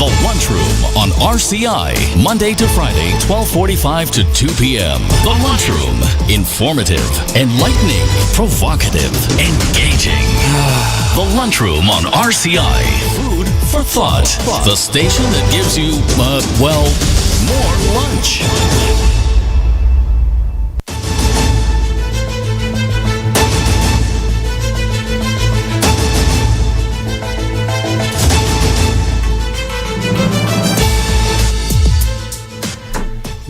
The Lunchroom on RCI, Monday to Friday, 12:45 to 2 p.m. The Lunchroom, informative, enlightening, provocative, engaging. The Lunchroom on RCI, food for thought. The station that gives you, more lunch.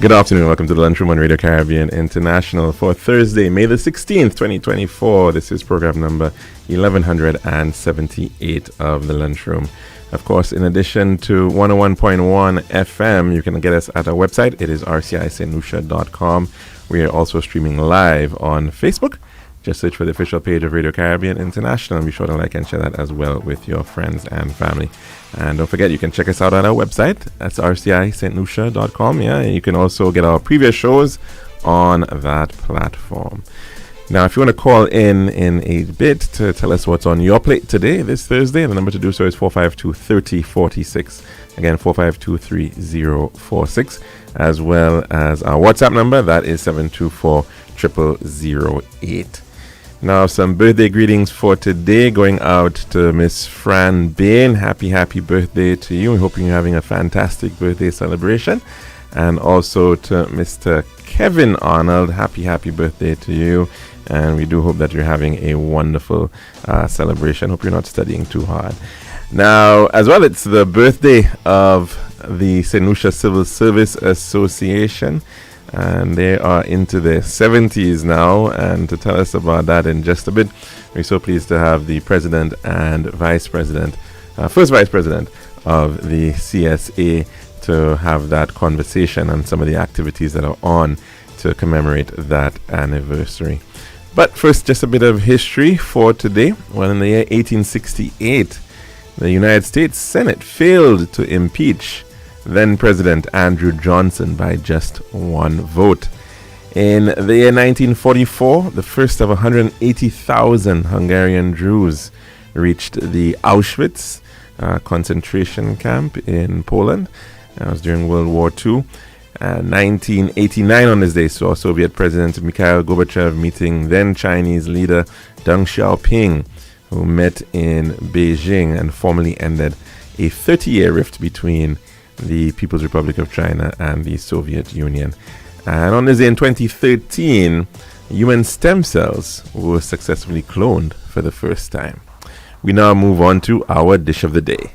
Good afternoon. Welcome to the Lunchroom on Radio Caribbean International for Thursday, May the 16th, 2024. This is program number 1178 of the Lunchroom. Of course, in addition to 101.1 FM, you can get us at our website. It is rcisaintlucia.com. We are also streaming live on Facebook. Just search for the official page of Radio Caribbean International and be sure to like and share that as well with your friends and family. And don't forget, you can check us out on our website. That's rcisaintlucia.com. Yeah, and you can also get our previous shows on that platform. Now, if you want to call in a bit to tell us what's on your plate today, this Thursday, the number to do so is 452-3046. Again, 452-3046. As well as our WhatsApp number, that is 724-0008. Now, some birthday greetings for today going out to Miss Fran Bain. Happy birthday to you. We hope you're having a fantastic birthday celebration. And also to Mr. Kevin Arnold. Happy birthday to you. And we do hope that you're having a wonderful celebration. Hope you're not studying too hard. Now, as well, it's the birthday of the St. Lucia Civil Service Association. And they are into their 70s now. And to tell us about that in just a bit, we're so pleased to have the president and vice president, first vice president of the CSA, to have that conversation and some of the activities that are on to commemorate that anniversary. But first, just a bit of history for today. Well, in the year 1868, the United States Senate failed to impeach then President Andrew Johnson by just one vote. In the year 1944, the first of 180,000 Hungarian Jews reached the Auschwitz concentration camp in Poland. That was during World War II. 1989 on this day saw Soviet President Mikhail Gorbachev meeting then Chinese leader Deng Xiaoping, who met in Beijing and formally ended a 30-year rift between the People's Republic of China and the Soviet Union. And on this day in 2013, human stem cells were successfully cloned for the first time. We now move on to our dish of the day.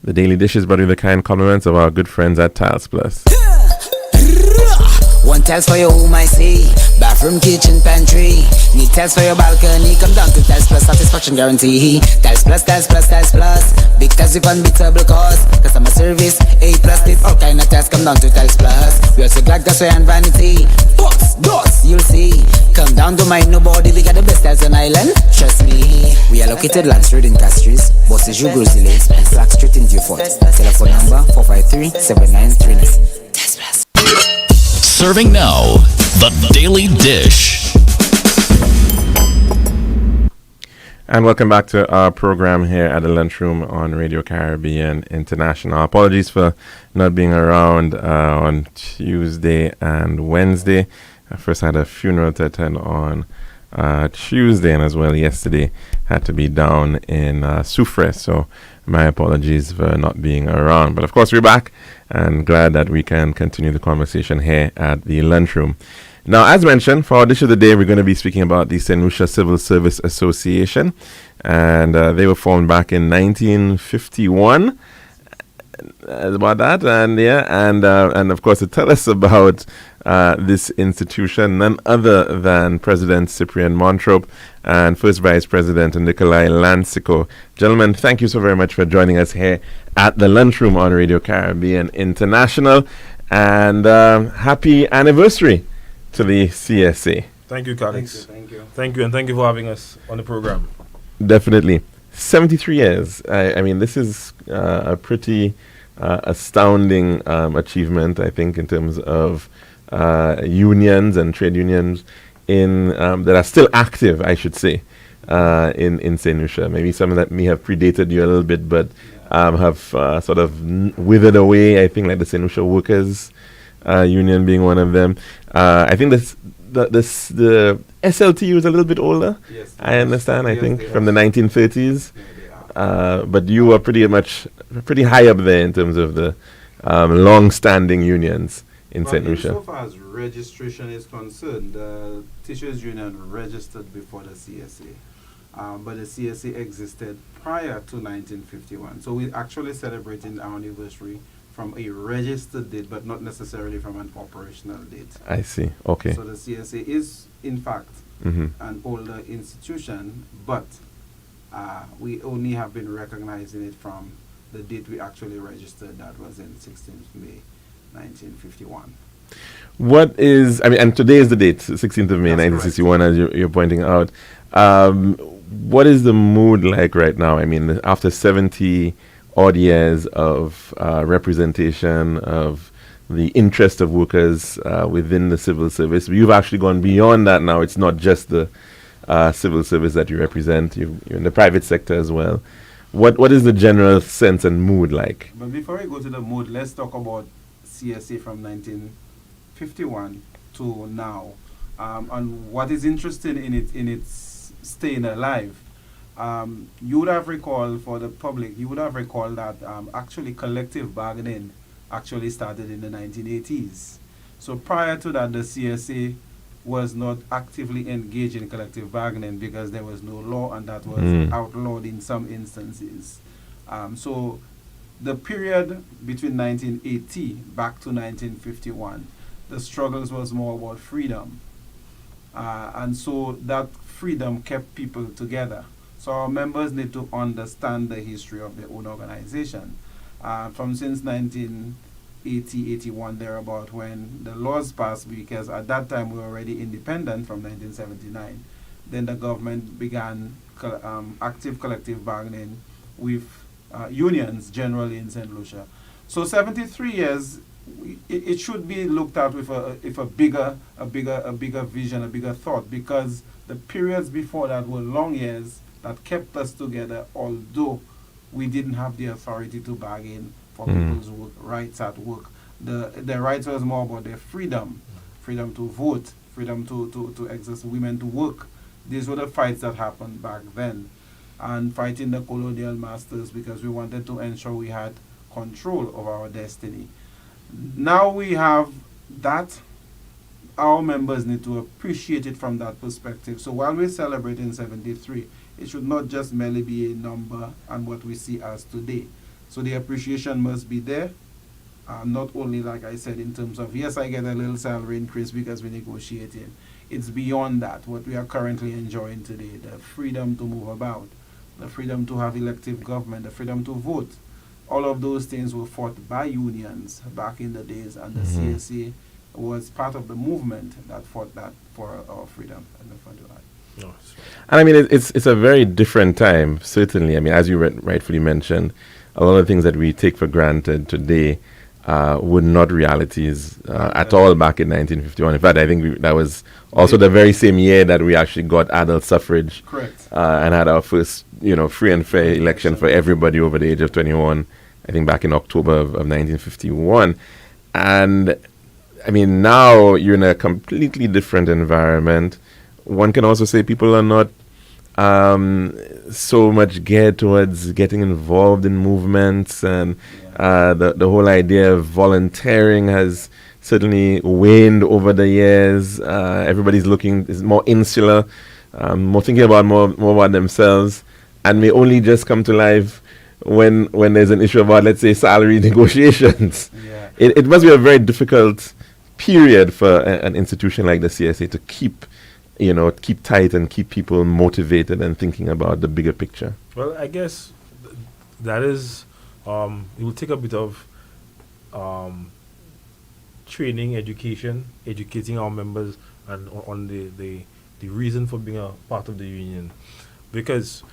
The daily dish is brought with the kind compliments of our good friends at Tiles Plus. One tiles for your home, I see. Bathroom, kitchen, pantry. Need tiles for your balcony. Come down to Tiles Plus, satisfaction guarantee. Tiles Plus, Tiles Plus, Tiles Plus. Big tiles with unbeatable cost. Customer service, A+. With all kind of tiles, come down to Tiles Plus. We also got gasway and vanity. Books, doors, you'll see. Come down to mind nobody. We got the best tiles on island. Trust me. We are located Land Street in Castries. Bosses, you Grizzly Lakes, and Flag Street in Dufort. Telephone number 453-7939. Tiles Plus. Serving now, the Daily Dish. And welcome back to our program here at the Lunchroom on Radio Caribbean International. Apologies for not being around on Tuesday and Wednesday. I first had a funeral to attend on Tuesday, and as well yesterday had to be down in Soufrière. So my apologies for not being around. But of course, we're back and glad that we can continue the conversation here at the Lunchroom. Now, as mentioned, for our dish of the day, we're going to be speaking about the St. Lucia Civil Service Association. And they were formed back in 1951. About that. And and of course, to tell us about this institution, none other than President Cyprian Montrop and First Vice President Nikolai Lansiko. Gentlemen, thank you so very much for joining us here at the Lunchroom on Radio Caribbean International. And happy anniversary to the CSA. Thank you, Calix. Thank you. And thank you for having us on the program. Definitely. 73 years. I mean, this is a pretty astounding achievement, I think, in terms of unions and trade unions that are still active, I should say, in St. Lucia. Maybe some that may have predated you a little bit, but have sort of withered away. I think like the St. Lucia Workers Union being one of them. I think the SLTU is a little bit older. Yes, I understand. I yes, think they from are. the 1930s. Yeah, they are. But you were pretty high up there in terms of the long-standing unions in Well, St. Lucia. so far as registration is concerned, the Teachers Union registered before the CSA. But the CSA existed prior to 1951. So we're actually celebrating our anniversary from a registered date, but not necessarily from an operational date. I see. Okay. So the CSA is, in fact, Mm-hmm. an older institution, but we only have been recognizing it from the date we actually registered, that was in 16th May 1951. What is, I mean, and today is the date, 16th of May, That's 1961, as you're pointing out. What is the mood like right now? I mean, after 70 odd years of representation of the interest of workers within the civil service, you've actually gone beyond that now. It's not just the civil service that you represent, you're in the private sector as well. What is the general sense and mood like? But before we go to the mood, let's talk about CSA from 1951 to now. And what is interesting in its staying alive. You would have recalled, for the public, you would have recalled that actually collective bargaining actually started in the 1980s. So prior to that, the CSA was not actively engaged in collective bargaining because there was no law, and that was outlawed in some instances. So the period between 1980 back to 1951, the struggles was more about freedom. And so that freedom kept people together. So our members need to understand the history of their own organization. From since 1980, 81, thereabout, when the laws passed, because at that time we were already independent from 1979. Then the government began active collective bargaining with unions generally in St. Lucia. So 73 years, it should be looked at with a bigger vision, a bigger thought, because the periods before that were long years that kept us together, although we didn't have the authority to bargain for people's work, rights at work. The rights was more about their freedom to vote, freedom to exercise, women to work. These were the fights that happened back then, and fighting the colonial masters because we wanted to ensure we had control of our destiny. Now we have that. Our members need to appreciate it from that perspective. So while we're celebrating 73, it should not just merely be a number and what we see as today. So the appreciation must be there. Not only, like I said, in terms of, yes, I get a little salary increase because we're negotiating. It's beyond that, what we are currently enjoying today, the freedom to move about, the freedom to have elective government, the freedom to vote. All of those things were fought by unions back in the days, and the CSA was part of the movement that fought that for our freedom and the front line. No, And I mean, it's a very different time, certainly. I mean, as you rightfully mentioned, a lot of things that we take for granted today were not realities at all back in 1951. In fact, I think that was also the very same year that we actually got adult suffrage. Correct. And had our first, free and fair election for everybody over the age of 21, I think back in October of 1951. And, I mean, now you're in a completely different environment. One can also say people are not so much geared towards getting involved in movements, and the whole idea of volunteering has certainly waned over the years. Everybody's is more insular, more thinking about more about themselves, and may only just come to life when there's an issue about, let's say, salary negotiations. Yeah. It must be a very difficult period for an institution like the CSA to keep tight and keep people motivated and thinking about the bigger picture. Well, I guess that is, it will take a bit of training, educating our members and on the reason for being a part of the union. Because,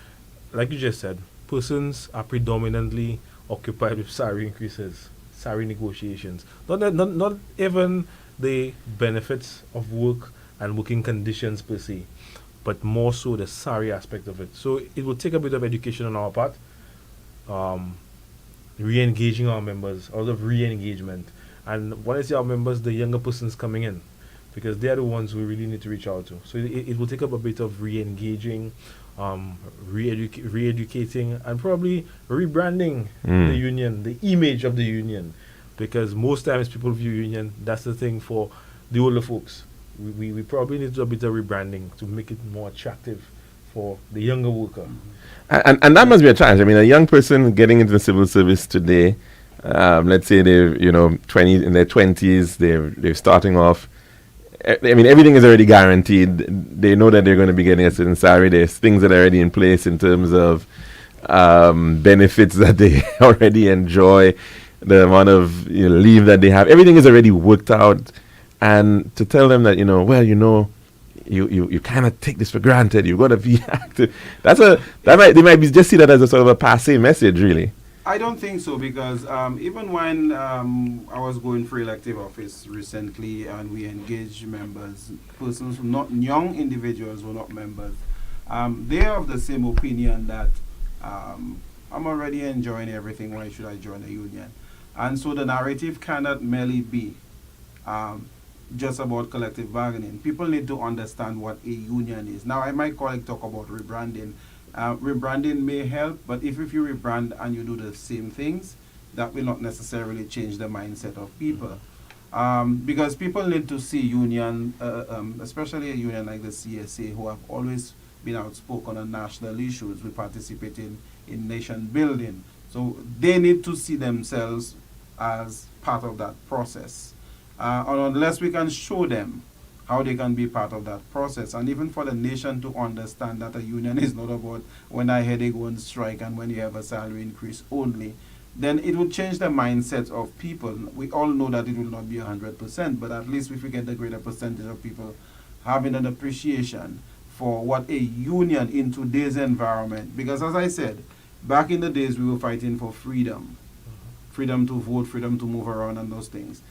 like you just said, persons are predominantly occupied with salary increases, salary negotiations. Not even the benefits of work and working conditions per se, but more so the SARI aspect of it. So it will take a bit of education on our part, re-engaging our members, a lot of re-engagement. And when I say our members, the younger persons coming in, because they are the ones we really need to reach out to. So it will take up a bit of re-engaging, re-educating, and probably rebranding the union, the image of the union, because most times people view union, that's the thing for the older folks. We probably need to do a bit of rebranding to make it more attractive for the younger worker. And that must be a challenge. I mean, a young person getting into the civil service today, let's say they're, in their 20s, they're starting off. I mean, everything is already guaranteed. They know that they're going to be getting a certain salary. There's things that are already in place in terms of benefits that they already enjoy, the amount of leave that they have. Everything is already worked out. And to tell them that, you kind of take this for granted. You've got to be active. They might just see that as a sort of a passé message, really. I don't think so, because even when I was going for elective office recently and we engaged members, persons who not young individuals who are not members, they are of the same opinion that I'm already enjoying everything. Why should I join a union? And so the narrative cannot merely be just about collective bargaining. People need to understand what a union is. Now, my colleague talk about rebranding. Rebranding may help, but if you rebrand and you do the same things, that will not necessarily change the mindset of people. Because people need to see union, especially a union like the CSA, who have always been outspoken on national issues. We participate in nation building. So they need to see themselves as part of that process. And unless we can show them how they can be part of that process, and even for the nation to understand that a union is not about when I hear they go on strike and when you have a salary increase only, then it would change the mindset of people. We all know that it will not be 100%, but at least if we get the greater percentage of people having an appreciation for what a union in today's environment, because as I said, back in the days we were fighting for freedom, freedom to vote, freedom to move around and those things.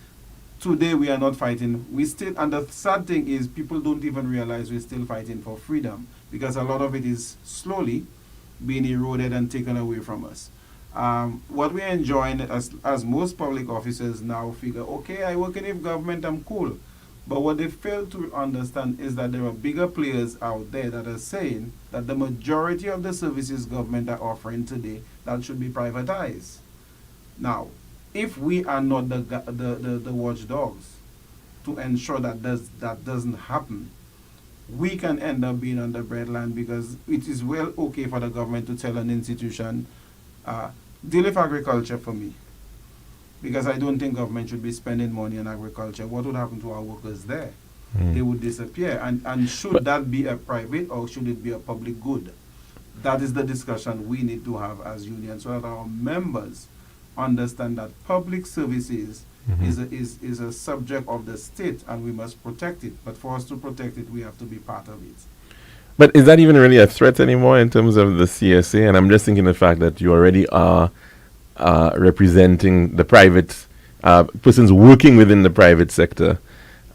Today we are not fighting. We still, and the sad thing is people don't even realize we're still fighting for freedom, because a lot of it is slowly being eroded and taken away from us. What we're enjoying as most public officers now figure, okay, I work in the government, I'm cool. But what they fail to understand is that there are bigger players out there that are saying that the majority of the services government are offering today that should be privatized. Now, if we are not the watchdogs to ensure that that doesn't happen, we can end up being on the breadline, because it is well okay for the government to tell an institution, deal with agriculture for me, because I don't think government should be spending money on agriculture. What would happen to our workers there? They would disappear. And should that be a private or should it be a public good? That is the discussion we need to have as unions, so that our members understand that public services is a subject of the state and we must protect it. But for us to protect it, we have to be part of it. But is that even really a threat anymore in terms of the CSA? And I'm just thinking the fact that you already are representing the private persons working within the private sector.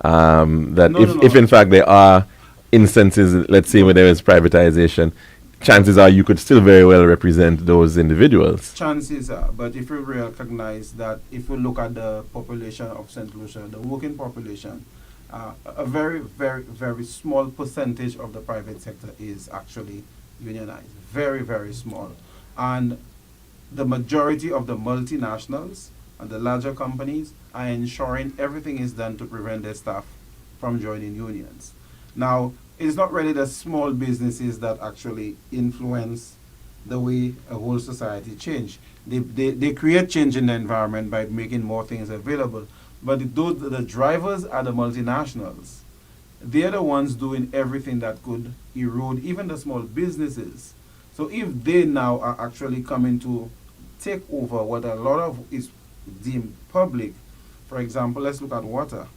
If in fact there are instances, let's say, where there is privatization, chances are you could still very well represent those individuals. Chances are, but if we recognize that, if we look at the population of St. Lucia, the working population, a very, very, very small percentage of the private sector is actually unionized. Very, very small. And the majority of the multinationals and the larger companies are ensuring everything is done to prevent their staff from joining unions. Now, it's not really the small businesses that actually influence the way a whole society change. They create change in the environment by making more things available. But the drivers are the multinationals. They're the ones doing everything that could erode even the small businesses. So if they now are actually coming to take over what a lot of is deemed public, for example, let's look at water.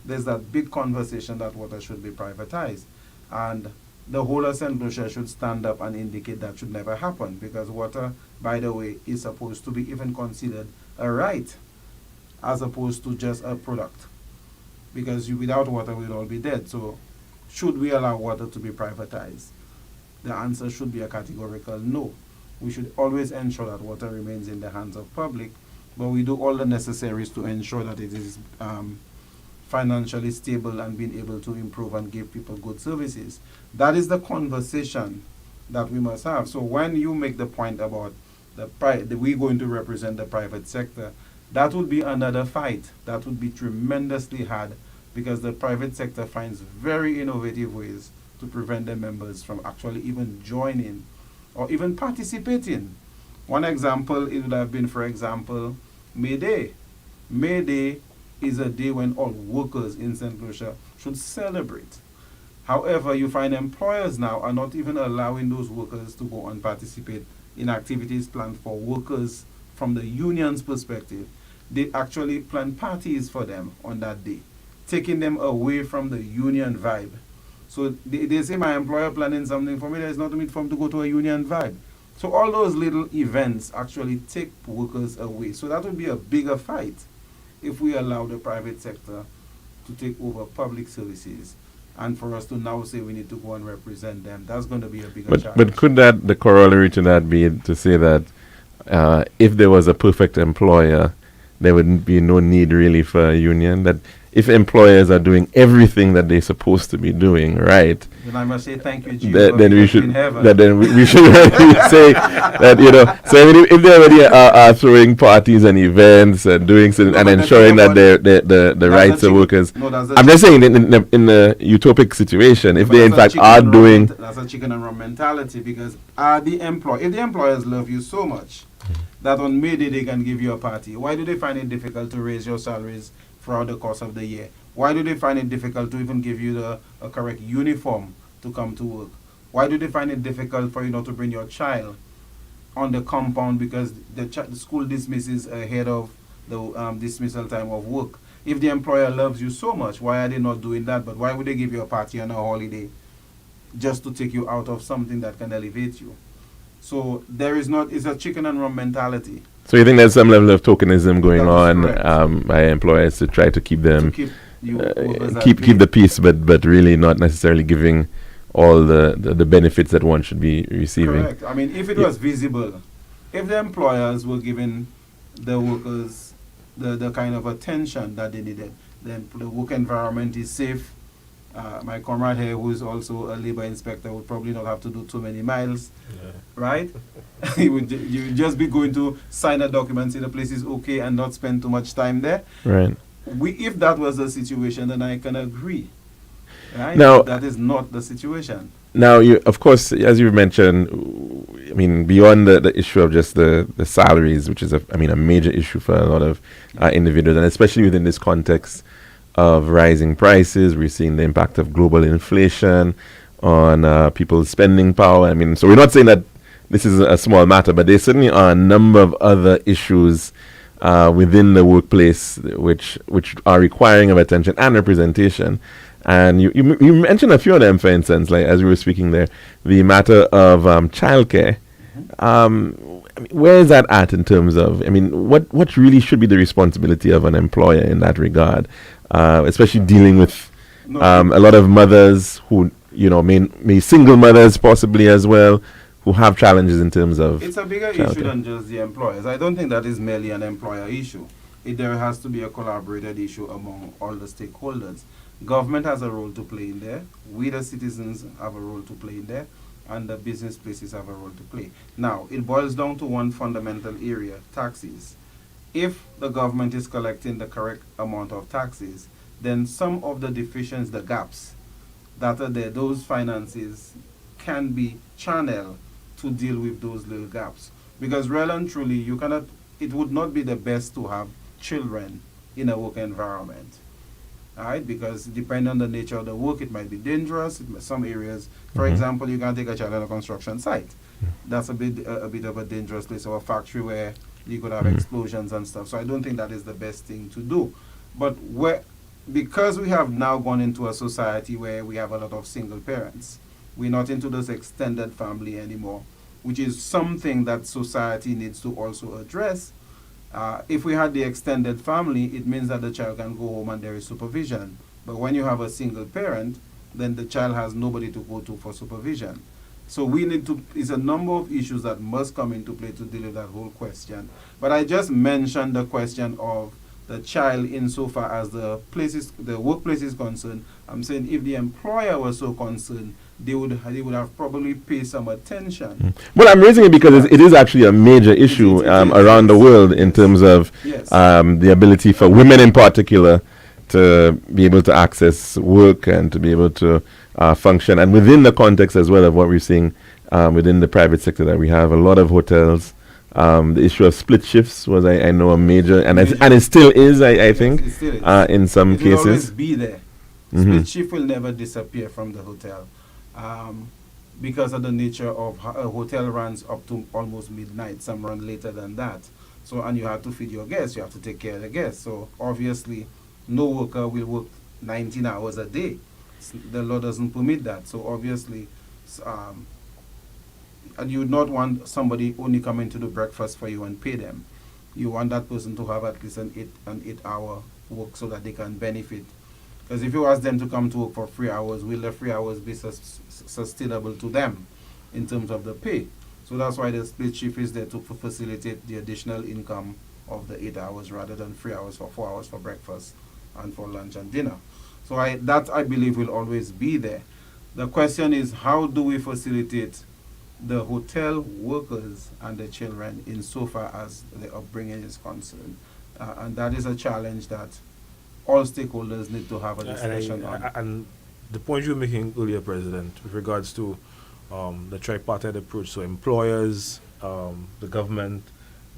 There's that big conversation that water should be privatized. And the whole of St. Lucia should stand up and indicate that should never happen, because water, by the way, is supposed to be even considered a right as opposed to just a product. Because without water, we'll all be dead. So should we allow water to be privatized? The answer should be a categorical no. We should always ensure that water remains in the hands of public, but we do all the necessaries to ensure that it is financially stable and being able to improve and give people good services. That is the conversation that we must have. So when you make the point about we're going to represent the private sector, that would be another fight. That would be tremendously hard, because the private sector finds very innovative ways to prevent their members from actually even joining or even participating. One example, it would have been, for example, May Day. May Day is a day when all workers in St. Lucia should celebrate. However, you find employers now are not even allowing those workers to go and participate in activities planned for workers from the union's perspective. They actually plan parties for them on that day, taking them away from the union vibe. So they say my employer planning something for me, there's not need for them to go to a union vibe. So all those little events actually take workers away. So that would be a bigger fight if we allow the private sector to take over public services, and for us to now say we need to go and represent them. That's going to be a bigger challenge. But could the corollary to that be to say that if there was a perfect employer, there would be no need really for a union? That if employers are doing everything that they're supposed to be doing, right? Then I must say thank you, Then we should we should really say that, So I mean, if they already are throwing parties and events and doing something and ensuring that the rights of workers. I'm just saying in the utopic situation, if they in fact are doing. That's a chicken and rum mentality, because if the employers love you so much that on May Day they can give you a party, why do they find it difficult to raise your salaries throughout the course of the year? Why do they find it difficult to even give you a correct uniform to come to work? Why do they find it difficult for you not to bring your child on the compound because the school dismisses ahead of the dismissal time of work? If the employer loves you so much, why are they not doing that? But why would they give you a party on a holiday just to take you out of something that can elevate you? So it's a chicken and rum mentality. So you think there's some level of tokenism going on by employers to try to keep them keep the peace, but really not necessarily giving all the benefits that one should be receiving. Correct. I mean, if it was visible, if the employers were giving the workers the kind of attention that they needed, then the work environment is safe. My comrade here, who is also a labor inspector, would probably not have to do too many miles, right? You would just be going to sign a document, say the place is okay, and not spend too much time there. Right. If that was the situation, then I can agree. Right? Now, but that is not the situation. Now, of course, as you mentioned, I mean, beyond the issue of just the salaries, which is a major issue for a lot of individuals, and especially within this context of rising prices, we're seeing the impact of global inflation on people's spending power. I mean, so we're not saying that this is a small matter, but there certainly are a number of other issues within the workplace which are requiring of attention and representation. And you mentioned a few of them, for instance, like as we were speaking there, the matter of childcare. Where is that at in terms of, what really should be the responsibility of an employer in that regard, especially dealing with a lot of mothers who, may single mothers possibly as well, who have challenges in terms of It's a bigger childcare. issue than just the employers. I don't think that is merely an employer issue. There has to be a collaborated issue among all the stakeholders. Government has a role to play in there. We, the citizens, have a role to play in there. And the business places have a role to play. Now, it boils down to one fundamental area, taxes. If the government is collecting the correct amount of taxes, then some of the deficiencies, the gaps that are there, those finances can be channeled to deal with those little gaps. Because really and truly, it would not be the best to have children in a work environment. All right, because depending on the nature of the work, it might be dangerous. Some areas, for example, you can take a child on a construction site. That's a bit of a dangerous place, or a factory where you could have explosions and stuff. So I don't think that is the best thing to do. But because we have now gone into a society where we have a lot of single parents, we're not into this extended family anymore, which is something that society needs to also address. If we had the extended family, it means that the child can go home and there is supervision. But when you have a single parent, then the child has nobody to go to for supervision. So we need to, it's a number of issues that must come into play to deal with that whole question. But I just mentioned the question of the child insofar as the workplace is concerned. I'm saying if the employer was so concerned, they would have probably paid some attention. Well, I'm raising it because it is actually a major issue around the world in terms of the ability for women in particular to be able to access work and to be able to function. And within the context as well of what we're seeing within the private sector, that we have a lot of hotels. The issue of split shifts was, I know, a major, and it still is, I think, it still is. In some It will always cases. be there. Split shift will never disappear from the hotel because of the nature of a hotel runs up to almost midnight. Some run later than that. So, and you have to feed your guests. You have to take care of the guests. So obviously, no worker will work 19 hours a day. The law doesn't permit that. So obviously, and you would not want somebody only coming to do breakfast for you and pay them. You want that person to have at least an 8-hour work so that they can benefit. Because if you ask them to come to work for 3 hours, will the 3 hours be sustainable to them in terms of the pay? So that's why the split shift is there to facilitate the additional income of the 8 hours rather than 3 hours or 4 hours for breakfast and for lunch and dinner. So that I believe will always be there. The question is, how do we facilitate the hotel workers and the children insofar as the upbringing is concerned? And that is a challenge that all stakeholders need to have a discussion on. And the point you were making earlier, President, with regards to the tripartite approach, so employers, the government,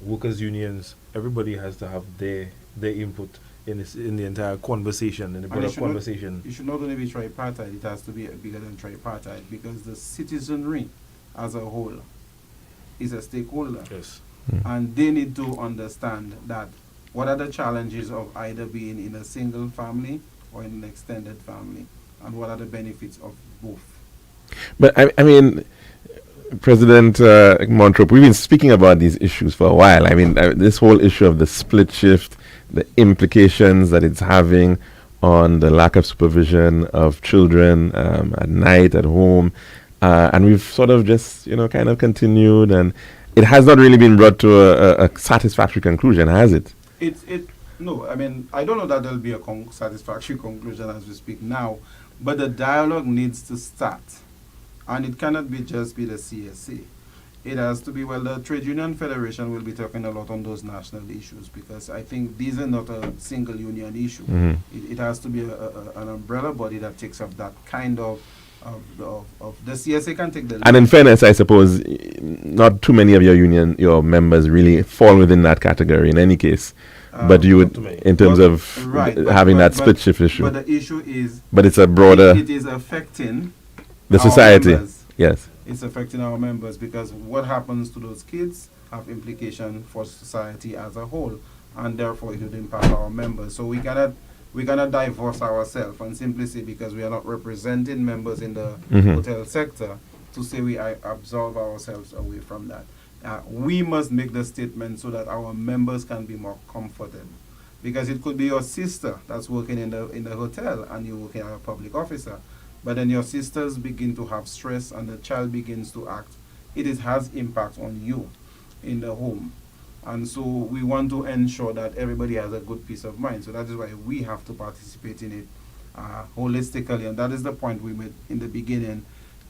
workers' unions, everybody has to have their input in the entire conversation, in the broader conversation. It should not only be tripartite, it has to be bigger than tripartite, because the citizenry as a whole is a stakeholder. Yes. And they need to understand that what are the challenges of either being in a single family or in an extended family, and what are the benefits of both. But I mean, President Montrop, we've been speaking about these issues for a while. I mean, this whole issue of the split shift, the implications that it's having on the lack of supervision of children at night, at home. And we've sort of just, kind of continued, and it has not really been brought to a satisfactory conclusion, has it? No, I mean, I don't know that there'll be a satisfactory conclusion as we speak now, but the dialogue needs to start. And it cannot just be the CSA. It has to be, the Trade Union Federation will be talking a lot on those national issues, because I think these are not a single union issue. It has to be an umbrella body that takes up that kind of the CSA can take the lead. And in fairness, I suppose not too many of your members really fall within that category in any case. But you would, in terms of having that split shift issue. But the issue is, but it's a broader. It is affecting the society. Members. Yes. It's affecting our members, because what happens to those kids have implication for society as a whole, and therefore it would impact our members. So we cannot divorce ourselves and simply say, because we are not representing members in the hotel sector, to say we absolve ourselves away from that. We must make the statement so that our members can be more comforted, because it could be your sister that's working in the hotel and you're working as a public officer, but then your sisters begin to have stress and the child begins to act. It has impact on you in the home. And so we want to ensure that everybody has a good peace of mind. So that is why we have to participate in it holistically. And that is the point we made in the beginning.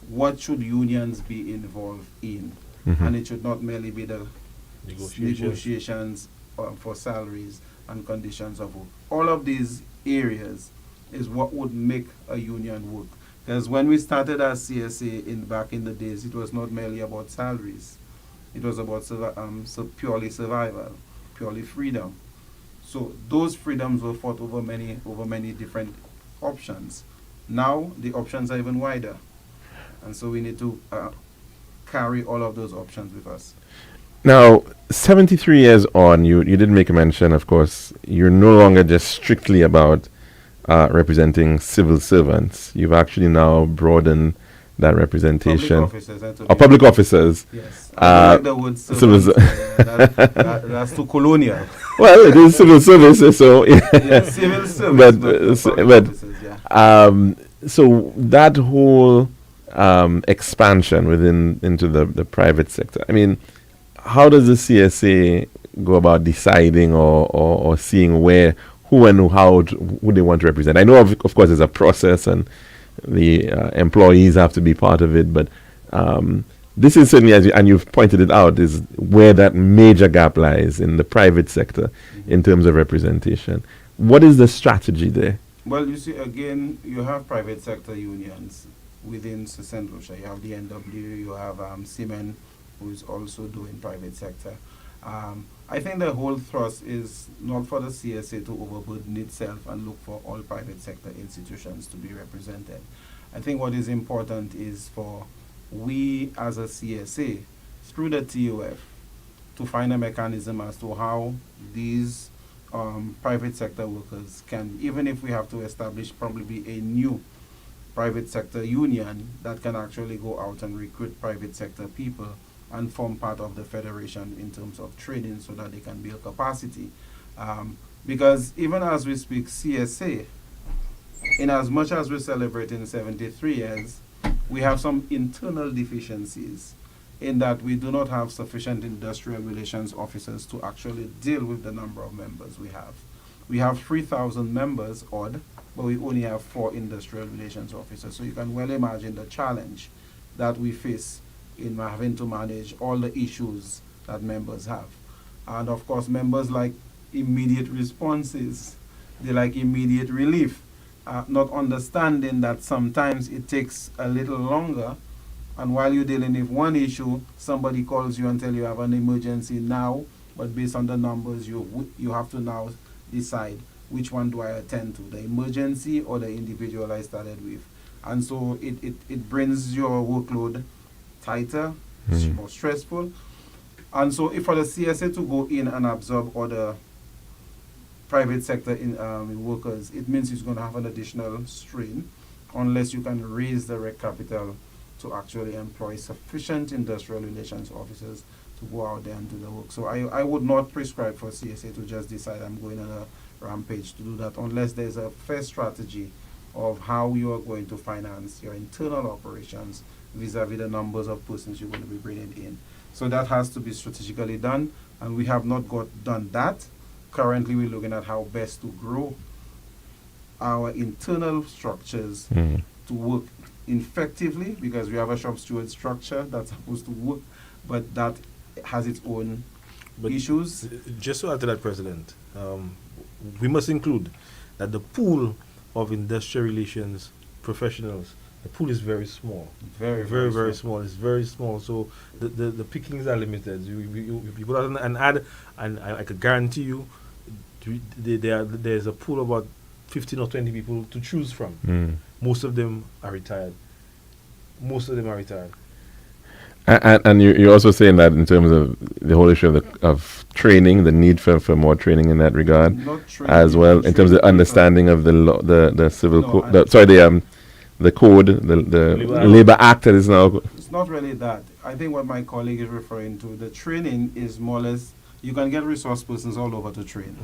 What should unions be involved in? And it should not merely be the negotiations for salaries and conditions of work. All of these areas is what would make a union work. Because when we started as CSA back in the days, it was not merely about salaries. It was about purely survival, purely freedom. So those freedoms were fought over many different options. Now the options are even wider, and so we need to carry all of those options with us. Now, 73 years on, you did make a mention, of course, you're no longer just strictly about representing civil servants. You've actually now broadened that representation. Public officers. Yes. I like the word servants. That's too colonial. Well, it is civil services, so yeah, civil service. but So that whole expansion into the private sector. I mean, how does the CSA go about deciding or seeing where, who and who they want to represent? I know, of course, there's a process and the employees have to be part of it, but this is certainly, and you've pointed it out, is where that major gap lies in the private sector in terms of representation. What is the strategy there? Well, you see, again, you have private sector unions within St. Lucia. You have the NW, you have Siemens, who is also doing private sector. I think the whole thrust is not for the CSA to overburden itself and look for all private sector institutions to be represented. I think what is important is for we as a CSA, through the TOF, to find a mechanism as to how these private sector workers can, even if we have to establish probably a new private sector union that can actually go out and recruit private sector people and form part of the federation in terms of training so that they can build capacity. Because even as we speak, CSA, in as much as we're celebrating 73 years, we have some internal deficiencies in that we do not have sufficient industrial relations officers to actually deal with the number of members we have. We have 3,000 members odd, but we only have 4 industrial relations officers. So you can well imagine the challenge that we face in having to manage all the issues that members have. And of course, members like immediate responses, they like immediate relief, not understanding that sometimes it takes a little longer. And while you're dealing with one issue, somebody calls you and tell you have an emergency now, but based on the numbers, you have to now decide which one do I attend to, the emergency or the individual I started with. And so it brings your workload tighter, more stressful. And so if for the CSA to go in and absorb other private sector workers, it means it's going to have an additional strain unless you can raise the rec capital to actually employ sufficient industrial relations officers to go out there and do the work. So I would not prescribe for CSA to just decide I'm going on a rampage to do that unless there's a fair strategy of how you are going to finance your internal operations vis-a-vis the numbers of persons you're going to be bringing in. So that has to be strategically done, and we have not done that. Currently, we're looking at how best to grow our internal structures to work effectively, because we have a shop steward structure that's supposed to work, but that has its own issues. Just to add to that, President, we must include that the pool of industrial relations professionals, the pool is very small. Very small. It's very small. So the pickings are limited. You put out an ad, and I could guarantee you there's a pool of about 15 or 20 people to choose from. Most of them are retired. And you're also saying that in terms of the whole issue of training, the need for more training in that regard, as well, in terms of understanding of the civil code, the code, the Labor Act that is now. It's not really that. I think what my colleague is referring to, the training is more or less, you can get resource persons all over to train.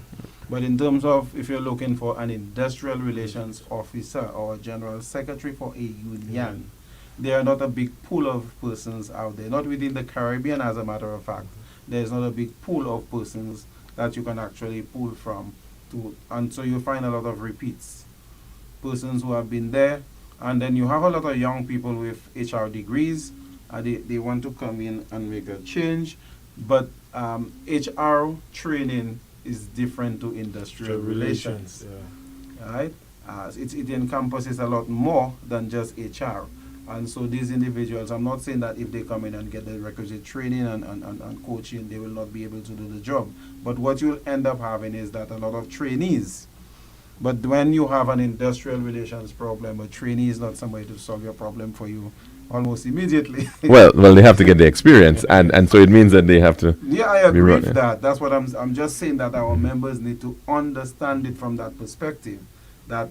But in terms of if you're looking for an industrial relations officer or a general secretary for a union, there are not a big pool of persons out there, not within the Caribbean as a matter of fact. There's not a big pool of persons that you can actually pull from. And so you find a lot of repeats. Persons who have been there, and then you have a lot of young people with HR degrees, they want to come in and make a change, but HR training is different to industrial relations. Right? It encompasses a lot more than just HR. And so these individuals, I'm not saying that if they come in and get the requisite training and coaching, they will not be able to do the job. But what you'll end up having is that a lot of trainees. But when you have an industrial relations problem, a trainee is not somebody to solve your problem for you almost immediately. well, they have to get the experience, and so it means that they have to. Yeah, I agree with that. That's what I'm just saying, that our members need to understand it from that perspective, that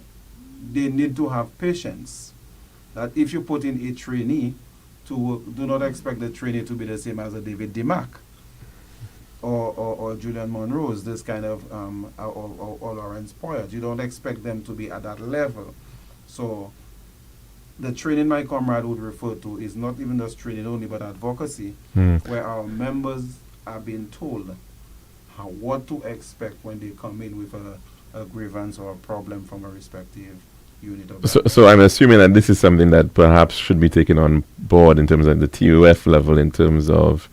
they need to have patience. That if you put in a trainee to work, do not expect the trainee to be the same as a David DeMac or Julian Monroe's, this kind of or Lawrence Poyet. You don't expect them to be at that level. So the training my comrade would refer to is not even just training only, but advocacy, where our members are being told what to expect when they come in with a grievance or a problem from a respective unit of so I'm assuming that this is something that perhaps should be taken on board in terms of the TUF level, in terms of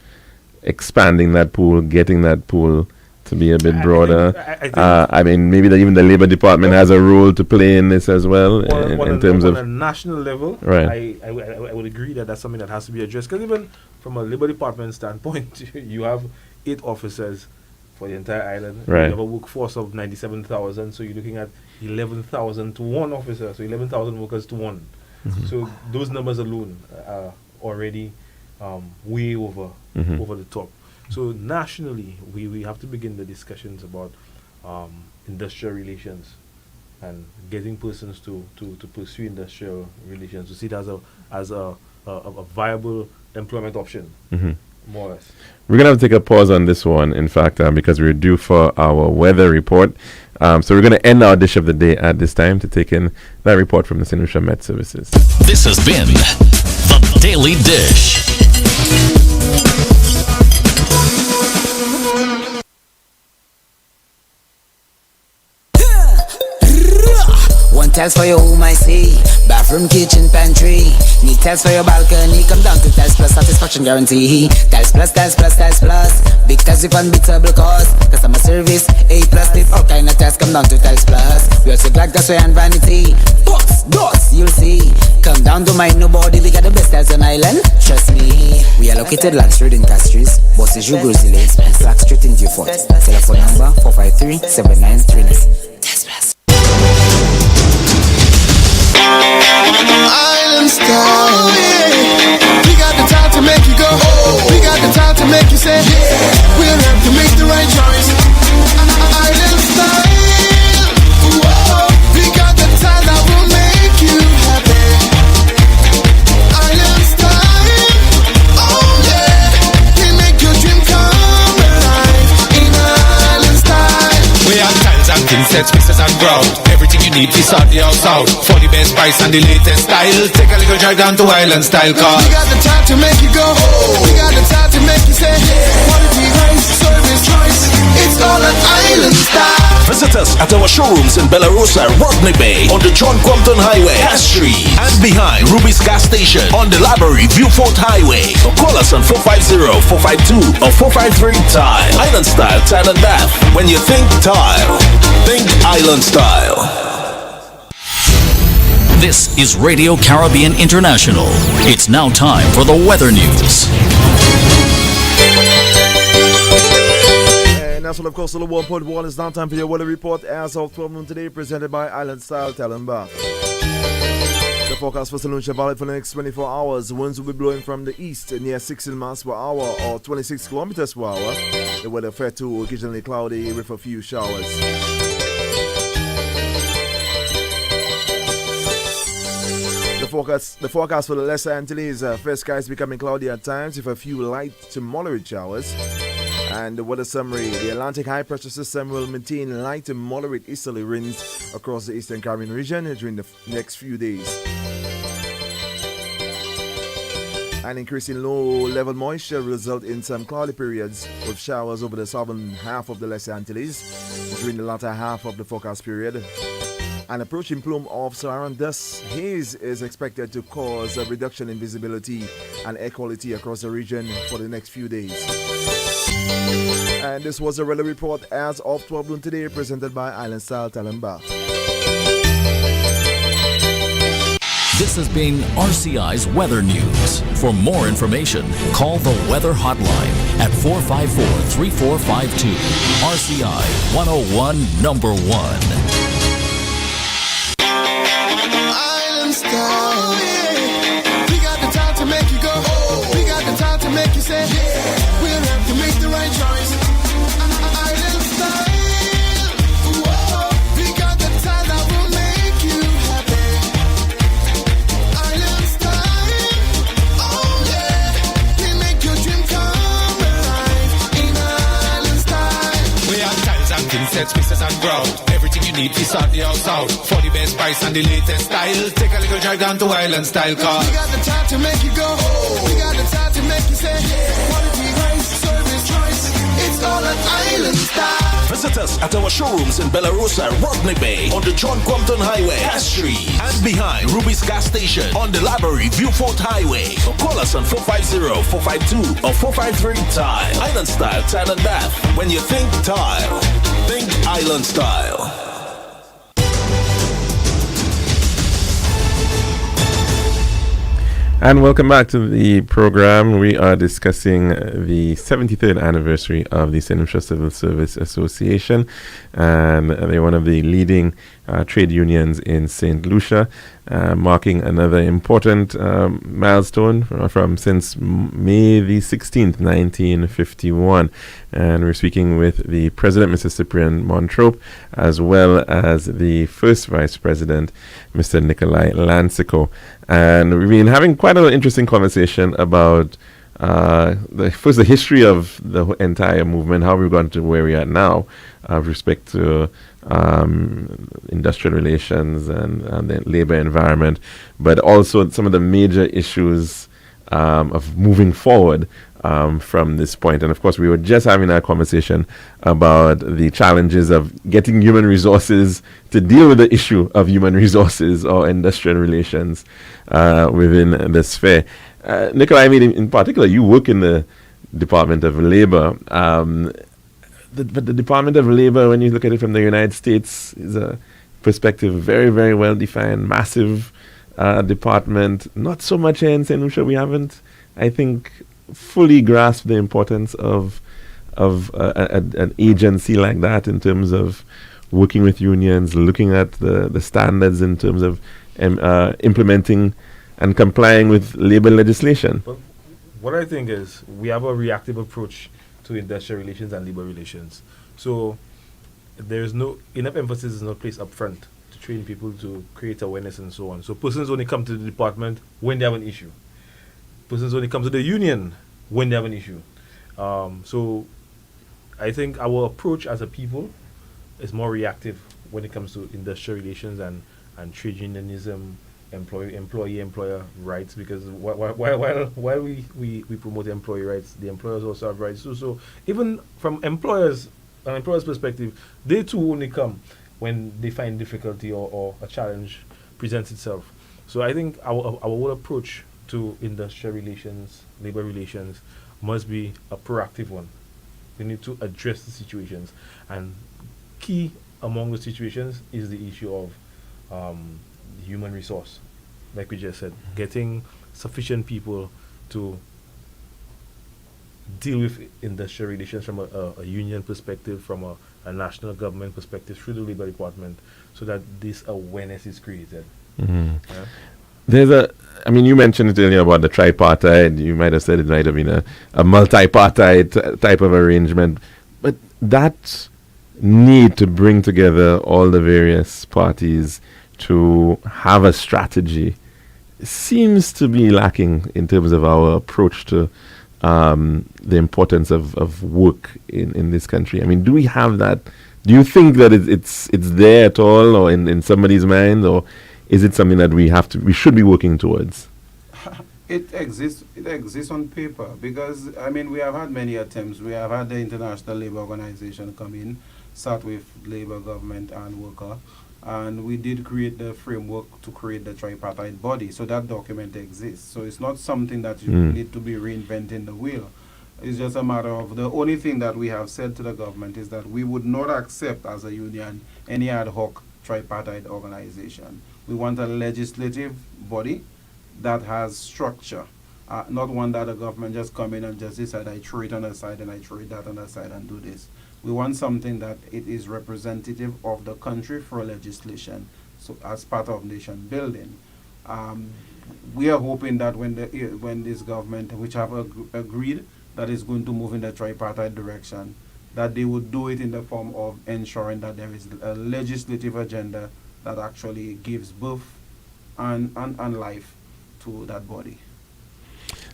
expanding that pool, getting that pool to be a bit broader. I mean, maybe even the Labor Department has a role to play in this as well, in terms of... On a national level, right. I would agree that that's something that has to be addressed. Because even from a Labor Department standpoint, you have 8 officers for the entire island. Right. You have a workforce of 97,000, so you're looking at 11,000 to 1 officer, so 11,000 workers to 1. So those numbers alone are already way over the top. So nationally, we have to begin the discussions about industrial relations and getting persons to pursue industrial relations, to see it as a viable employment option, more or less. We're going to have to take a pause on this one, in fact, because we're due for our weather report. So we're going to end our dish of the day at this time to take in that report from the St. Lucia Met Services. This has been The Daily Dish. One tiles for your home, I see. Bathroom, kitchen, pantry. Need tiles for your balcony. Come down to Tiles Plus, satisfaction guarantee. Tiles Plus, Tiles Plus, Tiles Plus. Big tiles with unbeatable cost. Customer service, A+. There's all kind of tiles. Come down to Tiles Plus. We also glass, gasway and vanity. Doors, you'll see. Come down to my nobody. We got the best tiles on island. Trust me. We are located Land Street in Castries. Bosses, you Lane, and Flag Street in Beaufort. Telephone number 453-7939. Tiles Plus. Island style, we got the time to make you go. We got the time to make you say, we'll have to make the right choice. Island style, whoa. We got the time that will make you happy. Island style, oh yeah. We make your dream come alive in island style. We have tiles and insets, mixes and ground. Everything you need, we sort the house out. For the best price and the latest style. Take a little drive down to Island Style Car. We got the time to make you go. We got the time to make you say, quality, price, service, choice. It's all an Island Style. Visit us at our showrooms in Bellarosa, Rodney Bay, on the John Compton Highway, Castries, and behind Ruby's Gas Station on the Library Viewfort Highway. So call us on 450-452 or 453-TILE. Island Style Tile and Bath. When you think tile, think Island Style. This is Radio Caribbean International. It's now time for the weather news. And that's what, of course, the 1.1 is now time for your weather report as of 12 noon today, presented by Island Style Talent Bath. The forecast for St. Lucia Valley for the next 24 hours. Winds will be blowing from the east near 16 miles per hour or 26 kilometers per hour. The weather fair to occasionally cloudy with a few showers. The forecast for the Lesser Antilles, fair skies becoming cloudy at times with a few light to moderate showers. And the weather summary, the Atlantic high pressure system will maintain light to moderate easterly winds across the Eastern Caribbean region during the next few days. An increase in low-level moisture will result in some cloudy periods with showers over the southern half of the Lesser Antilles during the latter half of the forecast period. An approaching plume of Saharan dust haze is expected to cause a reduction in visibility and air quality across the region for the next few days. And this was a weather report as of 12 noon today, presented by Island Style Talent Bath. This has been RCI's Weather News. For more information, call the Weather Hotline at 454-3452. RCI 101 number 1. Style. We got the time to make you go. We got the time to make you say, we'll have to make the right choice. Island style. Whoa. We got the time that will make you happy. Island style. Oh yeah. We make your dream come alive in island style. We have tiles and set spaces and ground. Everything you need to sort the house out. For the best price and the latest style. Take a little drive down to Island Style Car. We got the time to make you go. We got the time to make you say, quality, price, service, choice. It's all an Island Style. Visit us at our showrooms in Belarus, Rodney Bay, on the John Compton Highway, Cass Street, and behind Ruby's Gas Station on the Library Viewfort Highway. So call us on 450-452 or 453 Tile. Island Style Tile and Bath. When you think tile, think Island Style. And welcome back to the program. We are discussing the 73rd anniversary of the St. Lucia Civil Service Association, and they're one of the leading trade unions in St. Lucia, marking another important milestone from since May the 16th, 1951. And we're speaking with the president, Mr. Cyprian Montrope, as well as the first vice president, Mr. Nikolai Lansico. And we've been having quite an interesting conversation about the history of the entire movement, how we've gotten to where we are now with respect to industrial relations and the labor environment, but also some of the major issues of moving forward from this point. And of course, we were just having that conversation about the challenges of getting human resources to deal with the issue of human resources or industrial relations within the sphere. Nicola, I mean, in particular, you work in the Department of Labor. But the Department of Labor, when you look at it from the United States, is a perspective very, very well defined, massive department. Not so much here in St. Lucia. We haven't, I think, fully grasped the importance of an agency like that in terms of working with unions, looking at the standards in terms of implementing and complying with labor legislation. Well, what I think is we have a reactive approach to industrial relations and labor relations. So there is no enough emphasis is not placed up front to train people to create awareness and so on. So persons only come to the department when they have an issue. Persons only come to the union when they have an issue. So I think our approach as a people is more reactive when it comes to industrial relations and trade unionism, employee-employer rights, because while we promote employee rights, the employers also have rights too. So even from an employer's perspective, they too only come when they find difficulty or a challenge presents itself. So I think our whole approach to industrial relations, labor relations, must be a proactive one. We need to address the situations, and key among the situations is the issue of human resource. Like we just said, getting sufficient people to deal with industrial relations from a union perspective, from a national government perspective, through the labor department, so that this awareness is created. Mm-hmm. Yeah? You mentioned it earlier about the tripartite. You might have said it might have been a multi-partite type of arrangement. But that need to bring together all the various parties to have a strategy seems to be lacking in terms of our approach to the importance of work in this country. I mean, do we have that? Do you think that it's there at all, or in somebody's mind, or is it something that we should be working towards? It exists on paper, because we have had many attempts. We have had the International Labour Organization come in, start with labor, government and worker, and we did create the framework to create the tripartite body. So that document exists. So it's not something that you need to be reinventing the wheel. It's just a matter of, the only thing that we have said to the government is that we would not accept as a union any ad hoc tripartite organization. We want a legislative body that has structure, not one that the government just come in and just decide, I throw it on the side and I throw it that on the side and do this. We want something that it is representative of the country for legislation, so as part of nation building. We are hoping that when this government, which have agreed that is going to move in the tripartite direction, that they would do it in the form of ensuring that there is a legislative agenda that actually gives birth and life to that body.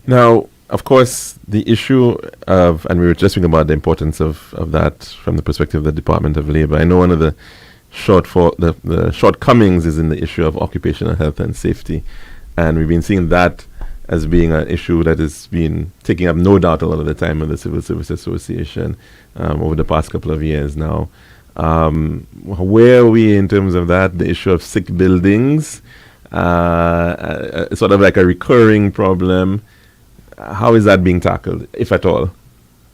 Now, of course, the issue of, and we were just thinking about the importance of that from the perspective of the Department of Labor. I know one of the the shortcomings is in the issue of occupational health and safety, and we've been seeing that as being an issue that has been taking up, no doubt, a lot of the time of the Civil Service Association over the past couple of years now. Where are we in terms of that? The issue of sick buildings, sort of like a recurring problem. How is that being tackled, if at all?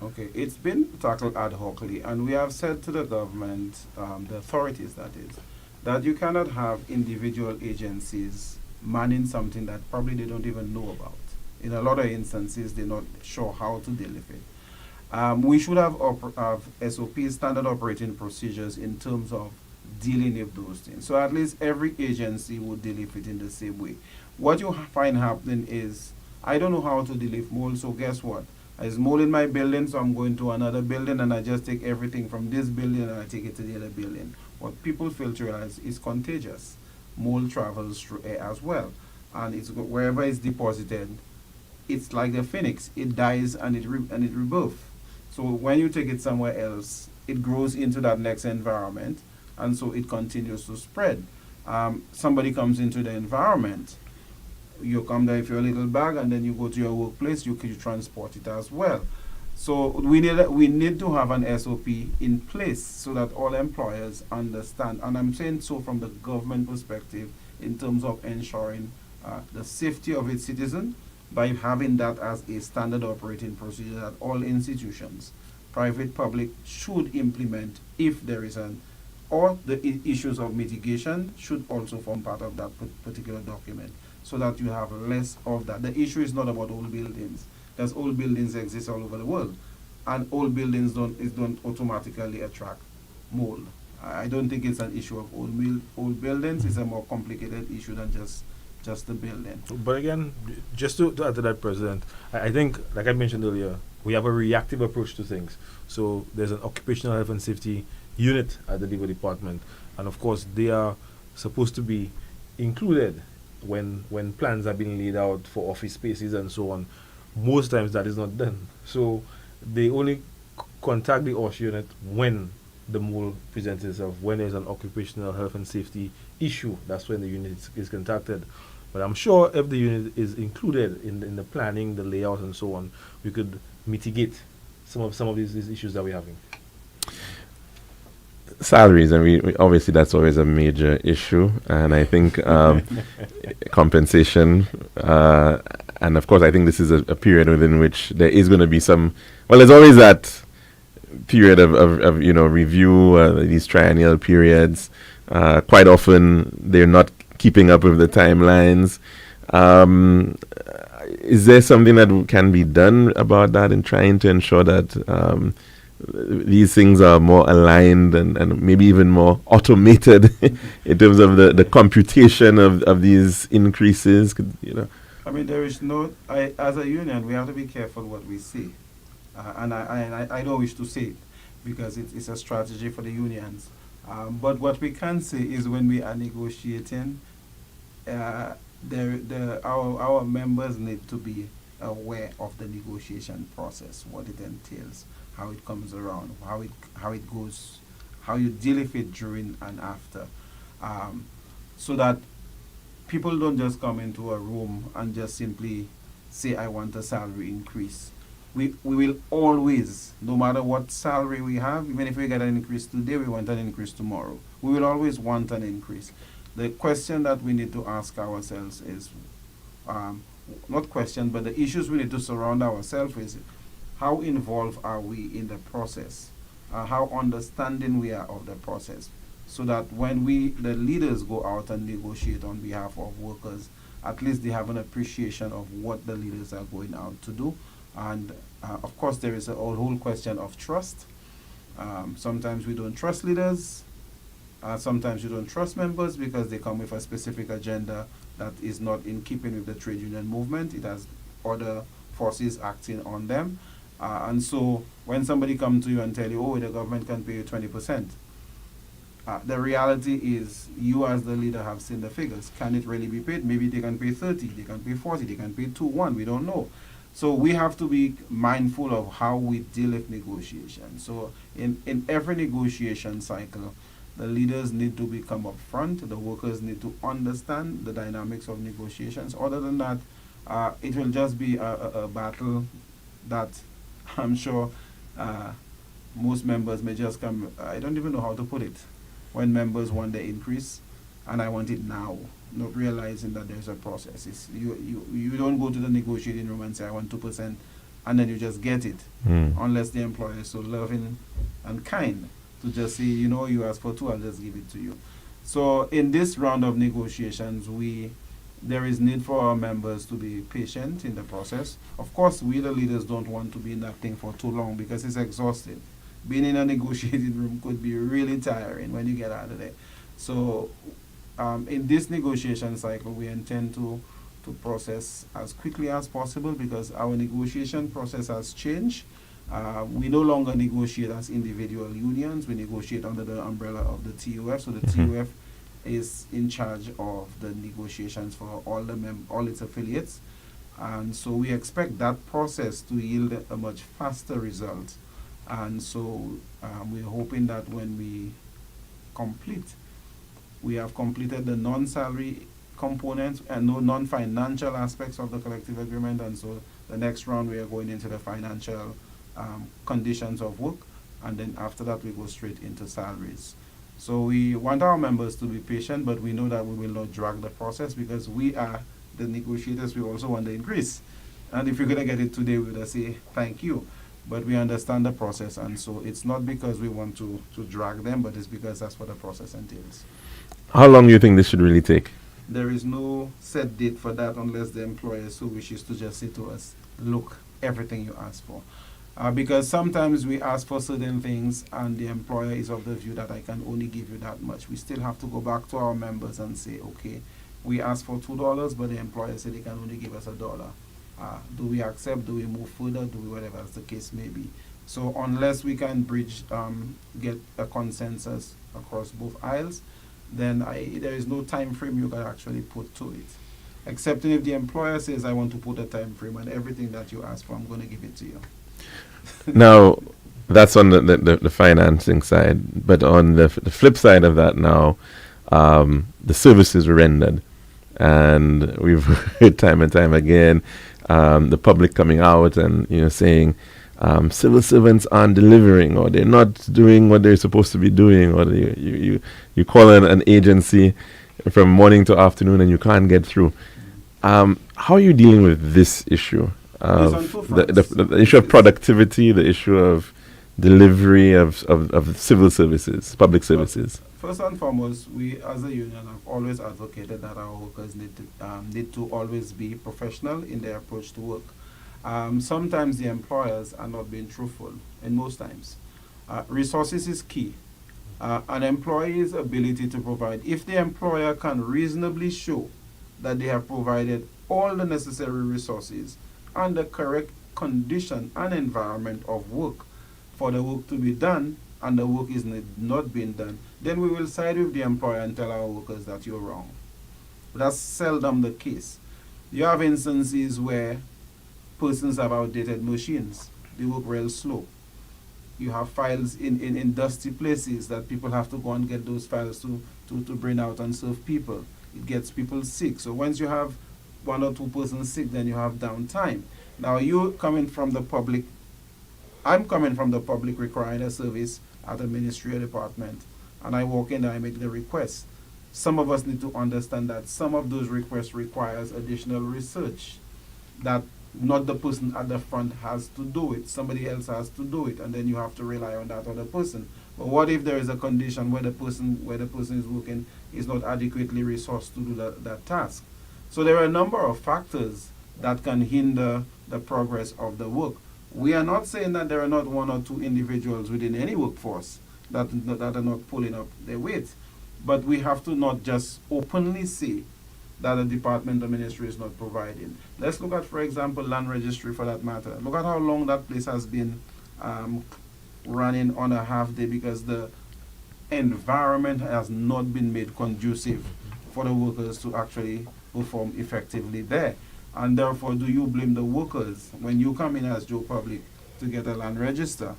Okay, it's been tackled ad hocly, and we have said to the government, the authorities that is, that you cannot have individual agencies manning something that probably they don't even know about. In a lot of instances, they're not sure how to deal with it. We should have SOPs, standard operating procedures, in terms of dealing with those things. So at least every agency would deal with it in the same way. What you find happening is, I don't know how to deal with mold, so guess what? There's mold in my building, so I'm going to another building and I just take everything from this building and I take it to the other building. What people fail to realize is contagious. Mold travels through air as well, and it's wherever it's deposited, it's like the phoenix. It dies and it rebirths. So when you take it somewhere else, it grows into that next environment, and so it continues to spread. Somebody comes into the environment, you come there with your little bag, and then you go to your workplace, you can transport it as well. So we need to have an SOP in place so that all employers understand. And I'm saying so from the government perspective in terms of ensuring the safety of its citizen by having that as a standard operating procedure that all institutions, private, public, should implement if there is an, or the issues of mitigation should also form part of that particular document so that you have less of that. The issue is not about old buildings. Because old buildings exist all over the world, and old buildings don't automatically attract mold. I don't think it's an issue of old buildings. It's a more complicated issue than just the building. But again, just to add to that, President, I think, like I mentioned earlier, we have a reactive approach to things. So there's an occupational health and safety unit at the Labor Department, and of course they are supposed to be included when plans are being laid out for office spaces and so on. Most times that is not done. So they only contact the OSH unit when the mold presents itself, when there's an occupational health and safety issue. That's when the unit is contacted. But I'm sure if the unit is included in the planning, the layout, and so on, we could mitigate some of these issues that we're having. Salaries, and we obviously that's always a major issue, and I think compensation, and of course I think this is a period within which there is going to be some. Well, there's always that period of review, these triennial periods. Quite often they're not keeping up with the timelines. Is there something that can be done about that in trying to ensure that these things are more aligned and maybe even more automated in terms of the computation of these increases? I mean, there is no. As a union, we have to be careful what we say, and I don't wish to say it because it's a strategy for the unions. But what we can say is when we are negotiating, our members need to be aware of the negotiation process, what it entails, how it comes around, how it goes, how you deal with it during and after, so that people don't just come into a room and just simply say, I want a salary increase. We will always, no matter what salary we have, even if we get an increase today, we want an increase tomorrow. We will always want an increase. The question that we need to ask ourselves is, not question, but the issues we need to surround ourselves is, how involved are we in the process? How understanding we are of the process? So that when the leaders go out and negotiate on behalf of workers, at least they have an appreciation of what the leaders are going out to do. And of course, there is a whole question of trust. Sometimes we don't trust leaders. Sometimes you don't trust members because they come with a specific agenda that is not in keeping with the trade union movement. It has other forces acting on them. And so when somebody comes to you and tell you, oh, the government can pay you 20%, the reality is you as the leader have seen the figures. Can it really be paid? Maybe they can pay 30, they can pay 40, they can pay 2-1, we don't know. So we have to be mindful of how we deal with negotiations. So in every negotiation cycle, the leaders need to become upfront. The workers need to understand the dynamics of negotiations. Other than that, it will just be a battle that I'm sure most members may just come. I don't even know how to put it. When members want the increase, and I want it now, not realizing that there's a process. You don't go to the negotiating room and say I want 2%, and then you just get it, unless the employer is so loving and kind to just say, you ask for 2, I'll just give it to you. So in this round of negotiations, there is need for our members to be patient in the process. Of course, we the leaders don't want to be in that thing for too long because it's exhausting. Being in a negotiating room could be really tiring when you get out of there. So in this negotiation cycle, we intend to process as quickly as possible because our negotiation process has changed. We no longer negotiate as individual unions. We negotiate under the umbrella of the TUF. So the TUF is in charge of the negotiations for all its affiliates. And so we expect that process to yield a much faster result. And so we're hoping that when we have completed the non-salary components and no non-financial aspects of the collective agreement. And so the next round we are going into the financial conditions of work. And then after that we go straight into salaries. So we want our members to be patient, but we know that we will not drag the process because we are the negotiators. We also want the increase. And if you're going to get it today, we will say thank you. But we understand the process, and so it's not because we want to drag them, but it's because that's what the process entails. How long do you think this should really take? There is no set date for that unless the employer so wishes to just say to us, look, everything you asked for. Because sometimes we ask for certain things and the employer is of the view that I can only give you that much. We still have to go back to our members and say, okay, we asked for $2, but the employer said they can only give us $1. Do we accept? Do we move further? Do we whatever the case may be? So unless we can get a consensus across both aisles, then there is no time frame you can actually put to it. Except if the employer says, I want to put a time frame and everything that you ask for, I'm going to give it to you. Now, that's on the financing side. But on the flip side of that now, the services were rendered. And we've heard time and time again, the public coming out and saying civil servants aren't delivering, or they're not doing what they're supposed to be doing, or you call an agency from morning to afternoon and you can't get through. How are you dealing with this issue? The issue of productivity, the issue of delivery of civil services, public services. First and foremost, we as a union have always advocated that our workers need to always be professional in their approach to work. Sometimes the employers are not being truthful, and most times. Resources is key. An employee's ability to provide, if the employer can reasonably show that they have provided all the necessary resources and the correct condition and environment of work for the work to be done, and the work is not being done, then we will side with the employer and tell our workers that you're wrong. But that's seldom the case. You have instances where persons have outdated machines. They work real slow. You have files in dusty places that people have to go and get those files to bring out and serve people. It gets people sick. So once you have 1 or 2 persons sick, then you have downtime. Now you coming from the public, I'm coming from the public requiring a service at a ministry or department, and I walk in and I make the request. Some of us need to understand that some of those requests requires additional research, that not the person at the front has to do it, somebody else has to do it, and then you have to rely on that other person. But what if there is a condition where the person is working is not adequately resourced to do that task? So there are a number of factors that can hinder the progress of the work. We are not saying that there are not 1 or 2 individuals within any workforce that are not pulling up their weight, but we have to not just openly say that the department or ministry is not providing. Let's look at, for example, land registry for that matter. Look at how long that place has been running on a half day because the environment has not been made conducive for the workers to actually perform effectively there. And therefore, do you blame the workers when you come in as Joe Public to get a land register?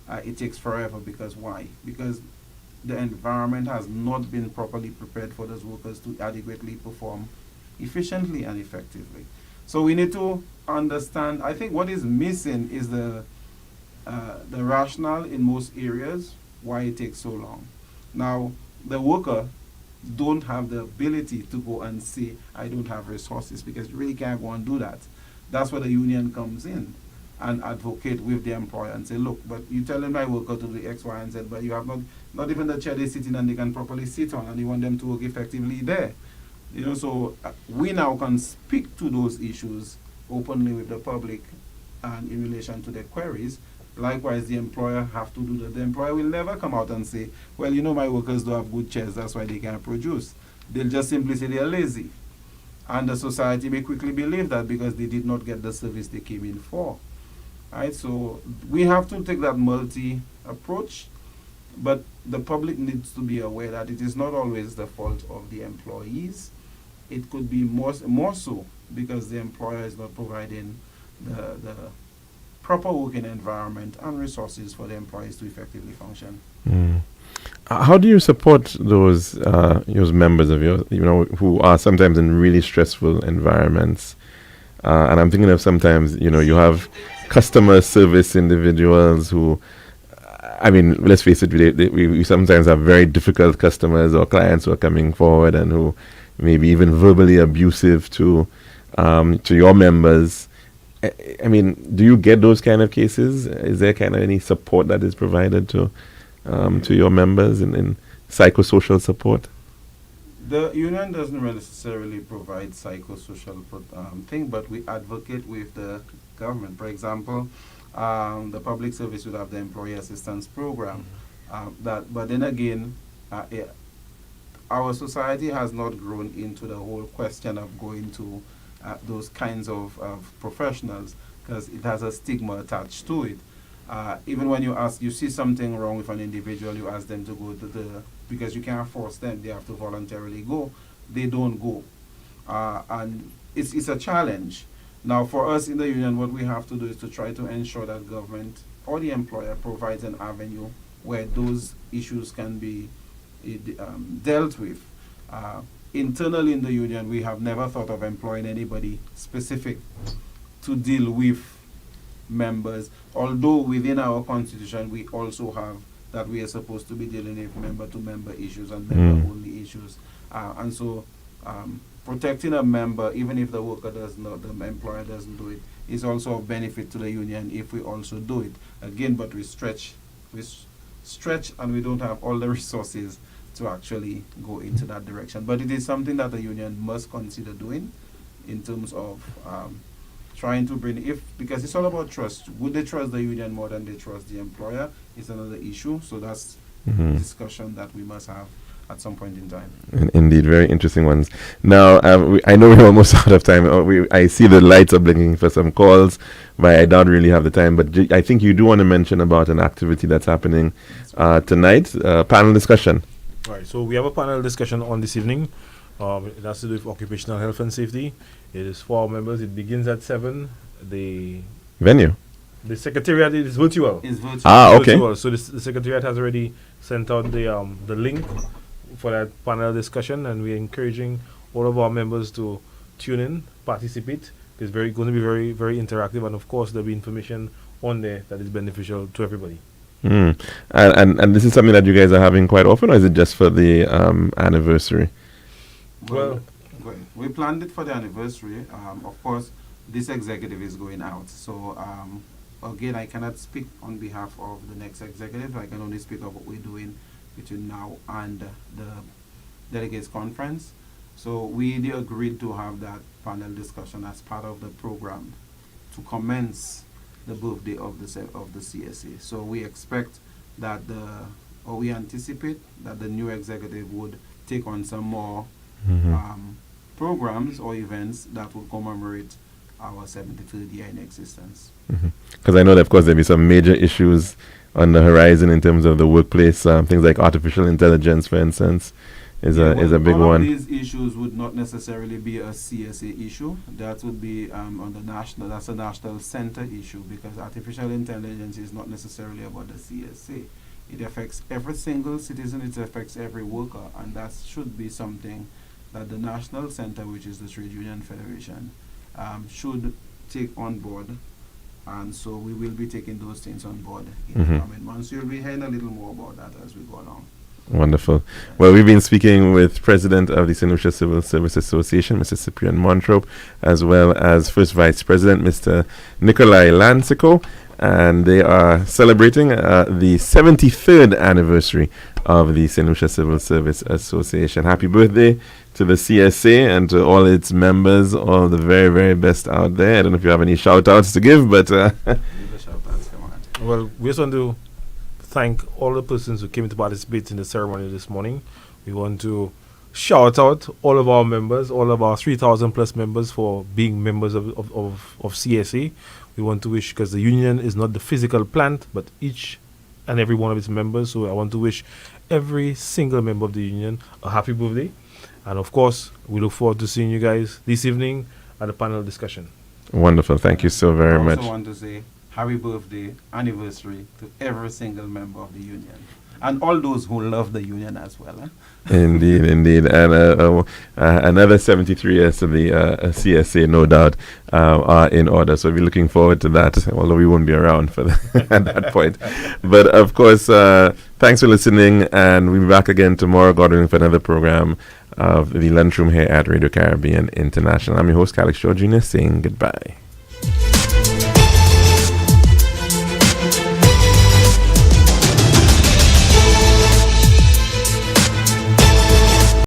It takes forever because why? Because the environment has not been properly prepared for those workers to adequately perform efficiently and effectively. So we need to understand. I think what is missing is the rationale in most areas why it takes so long. Now, the worker don't have the ability to go and say, I don't have resources, because you really can't go and do that. That's where the union comes in and advocate with the employer and say, look, but you tell them my worker to do X, Y, and Z, but you have not even the chair they sit in and they can properly sit on, and you want them to work effectively there. So we now can speak to those issues openly with the public and in relation to their queries. Likewise, the employer have to do that. The employer will never come out and say, well, my workers don't have good chairs, that's why they can't produce. They'll just simply say they're lazy. And the society may quickly believe that because they did not get the service they came in for. Right? So we have to take that multi-approach, but the public needs to be aware that it is not always the fault of the employees. It could be more so because the employer is not providing the proper working environment and resources for the employees to effectively function. How do you support those members of yours, who are sometimes in really stressful environments? And I'm thinking of sometimes, you have customer service individuals who, let's face it, we sometimes have very difficult customers or clients who are coming forward and who maybe even verbally abusive to your members. Do you get those kind of cases? Is there kind of any support that is provided to your members in psychosocial support? The union doesn't necessarily provide psychosocial thing, but we advocate with the government. For example, the public service would have the employee assistance program. But then again, our society has not grown into the whole question of going to those kinds of professionals, because it has a stigma attached to it. Even when you see something wrong with an individual, you ask them to go to because you can't force them, they have to voluntarily go. They don't go. And it's a challenge. Now, for us in the union, what we have to do is to try to ensure that government or the employer provides an avenue where those issues can be dealt with. Internally in the union, we have never thought of employing anybody specific to deal with members, although within our constitution we also have that we are supposed to be dealing with member-to-member issues and member-only issues. And so protecting a member, even if the worker does not, the employer doesn't do it, is also of benefit to the union if we also do it. Again, but we stretch and we don't have all the resources to actually go into that direction. But it is something that the union must consider doing in terms of trying to bring, because it's all about trust. Would they trust the union more than they trust the employer is another issue. So that's a discussion that we must have at some point in time. Indeed, very interesting ones. Now, I know we're almost out of time. I see the lights are blinking for some calls, but I don't really have the time. But I think you do want to mention about an activity that's happening tonight, panel discussion. Right, so we have a panel discussion on this evening. It has to do with occupational health and safety. It is for our members. It begins at 7. The venue, the secretariat is virtual. It's virtual. Okay. Virtual. So the secretariat has already sent out the link for that panel discussion, and we're encouraging all of our members to tune in, participate. It's going to be very, very interactive, and of course there'll be information on there that is beneficial to everybody. And this is something that you guys are having quite often, or is it just for the anniversary? Well, we planned it for the anniversary. Of course, this executive is going out. So, again, I cannot speak on behalf of the next executive. I can only speak of what we're doing between now and the delegates conference. So we agreed to have that panel discussion as part of the program to commence the birthday of the CSA. So we expect that we anticipate that the new executive would take on some more programs or events that will commemorate our 73rd year in existence. Because I know that, of course, there'll be some major issues on the horizon in terms of the workplace, things like artificial intelligence, for instance. is a big all one. of these issues would not necessarily be a CSA issue. That would be on the national. That's a national center issue, because artificial intelligence is not necessarily about the CSA. It affects every single citizen. It affects every worker, and that should be something that the national center, which is the Trade Union Federation, should take on board. And so we will be taking those things on board in the coming months. You'll be hearing a little more about that as we go along. Wonderful. Well, we've been speaking with President of the St. Lucia Civil Service Association, Mr. Cyprian Montrop, as well as First Vice President, Mr. Nikolai Lansico, and they are celebrating the 73rd anniversary of the St. Lucia Civil Service Association. Happy birthday to the CSA and to all its members, all the very, very best out there. I don't know if you have any shout-outs to give, but... Well, we just want to thank all the persons who came to participate in the ceremony this morning. We want to shout out all of our members, all of our 3,000 plus members, for being members of CSA. We want to wish, because the union is not the physical plant, but each and every one of its members. So I want to wish every single member of the union a happy birthday. And of course, we look forward to seeing you guys this evening at the panel discussion. Wonderful. Thank you so very much. I also want to say happy birthday, anniversary to every single member of the union. And all those who love the union as well. Indeed, indeed. And another 73 years to the CSA, no doubt, are in order. So we're looking forward to that, although we won't be around for at that point. But of course, thanks for listening, and we'll be back again tomorrow, God willing, for another program of the Lunchroom here at Radio Caribbean International. I'm your host, Calix Shaw Jr., saying goodbye.